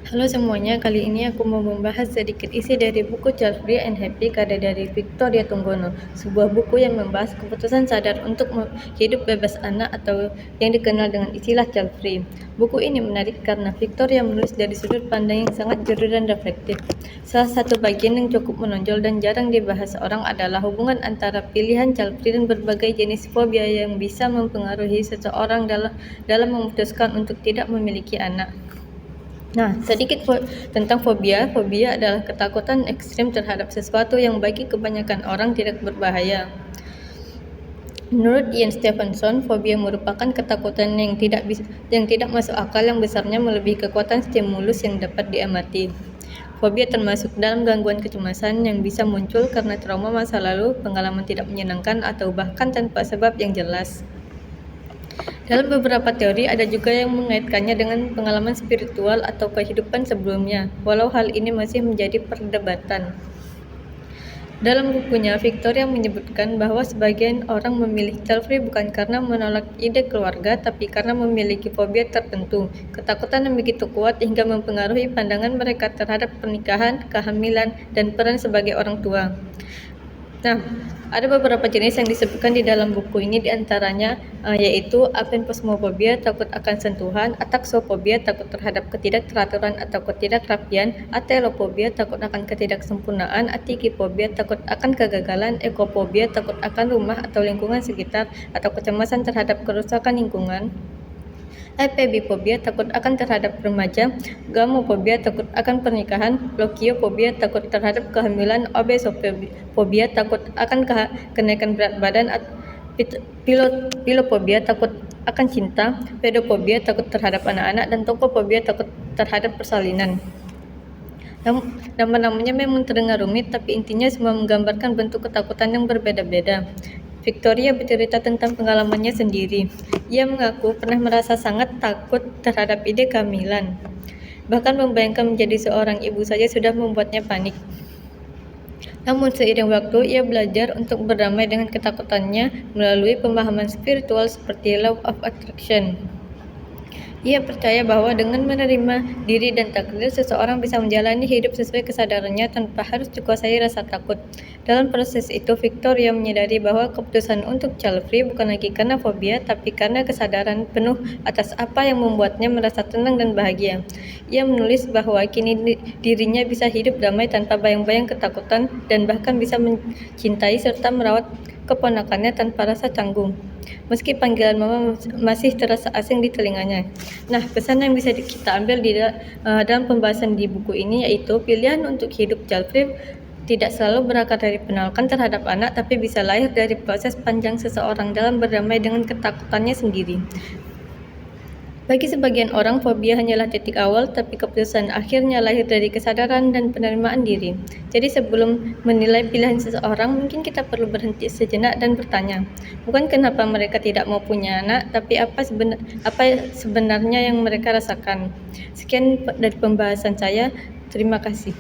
Halo semuanya, kali ini aku mau membahas sedikit isi dari buku Child Free and Happy karya dari Victoria Tunggono, sebuah buku yang membahas keputusan sadar untuk hidup bebas anak atau yang dikenal dengan istilah Child Free. Buku ini menarik karena Victoria menulis dari sudut pandang yang sangat jujur dan reflektif. Salah satu bagian yang cukup menonjol dan jarang dibahas orang adalah hubungan antara pilihan Child Free dan berbagai jenis fobia yang bisa mempengaruhi seseorang dalam memutuskan untuk tidak memiliki anak. Nah, sedikit tentang fobia. Fobia adalah ketakutan ekstrim terhadap sesuatu yang bagi kebanyakan orang tidak berbahaya. Menurut Ian Stevenson, fobia merupakan ketakutan yang tidak masuk akal yang besarnya melebihi kekuatan stimulus yang dapat diamati. Fobia termasuk dalam gangguan kecemasan yang bisa muncul karena trauma masa lalu, pengalaman tidak menyenangkan, atau bahkan tanpa sebab yang jelas. Dalam beberapa teori, ada juga yang mengaitkannya dengan pengalaman spiritual atau kehidupan sebelumnya, walau hal ini masih menjadi perdebatan. Dalam bukunya, Victoria menyebutkan bahwa sebagian orang memilih child free bukan karena menolak ide keluarga, tapi karena memiliki fobia tertentu, ketakutan yang begitu kuat hingga mempengaruhi pandangan mereka terhadap pernikahan, kehamilan, dan peran sebagai orang tua. Nah, ada beberapa jenis yang disebutkan di dalam buku ini, diantaranya yaitu apenposmofobia, takut akan sentuhan; ataxofobia, takut terhadap ketidakteraturan atau ketidakrapian; atelofobia, takut akan ketidaksempurnaan; atikifobia, takut akan kegagalan; ekofobia, takut akan rumah atau lingkungan sekitar atau kecemasan terhadap kerusakan lingkungan; epebifobia, takut akan terhadap remaja; gamofobia, takut akan pernikahan; lokiofobia, takut terhadap kehamilan; obesofobia, takut akan kenaikan berat badan; pilofobia, takut akan cinta; pedofobia, takut terhadap anak-anak; dan tokofobia, takut terhadap persalinan. Nama-namanya memang terdengar rumit, tapi intinya semua menggambarkan bentuk ketakutan yang berbeda-beda. Victoria bercerita tentang pengalamannya sendiri. Ia mengaku pernah merasa sangat takut terhadap ide kehamilan. Bahkan membayangkan menjadi seorang ibu saja sudah membuatnya panik. Namun seiring waktu, ia belajar untuk berdamai dengan ketakutannya melalui pemahaman spiritual seperti Law of Attraction. Ia percaya bahwa dengan menerima diri dan takdir, seseorang bisa menjalani hidup sesuai kesadarannya tanpa harus dikuasai rasa takut. Dalam proses itu, Victoria menyadari bahwa keputusan untuk child free bukan lagi karena fobia, tapi karena kesadaran penuh atas apa yang membuatnya merasa tenang dan bahagia. Ia menulis bahwa kini dirinya bisa hidup damai tanpa bayang-bayang ketakutan dan bahkan bisa mencintai serta merawat keponakannya tanpa rasa canggung, meski panggilan mama masih terasa asing di telinganya. Nah, pesan yang bisa kita ambil dalam pembahasan di buku ini yaitu pilihan untuk hidup child free tidak selalu berakar dari penolakan terhadap anak, tapi bisa lahir dari proses panjang seseorang dalam berdamai dengan ketakutannya sendiri. Bagi sebagian orang, fobia hanyalah titik awal, tapi keputusan akhirnya lahir dari kesadaran dan penerimaan diri. Jadi sebelum menilai pilihan seseorang, mungkin kita perlu berhenti sejenak dan bertanya, bukan kenapa mereka tidak mau punya anak, tapi apa sebenarnya yang mereka rasakan. Sekian dari pembahasan saya, terima kasih.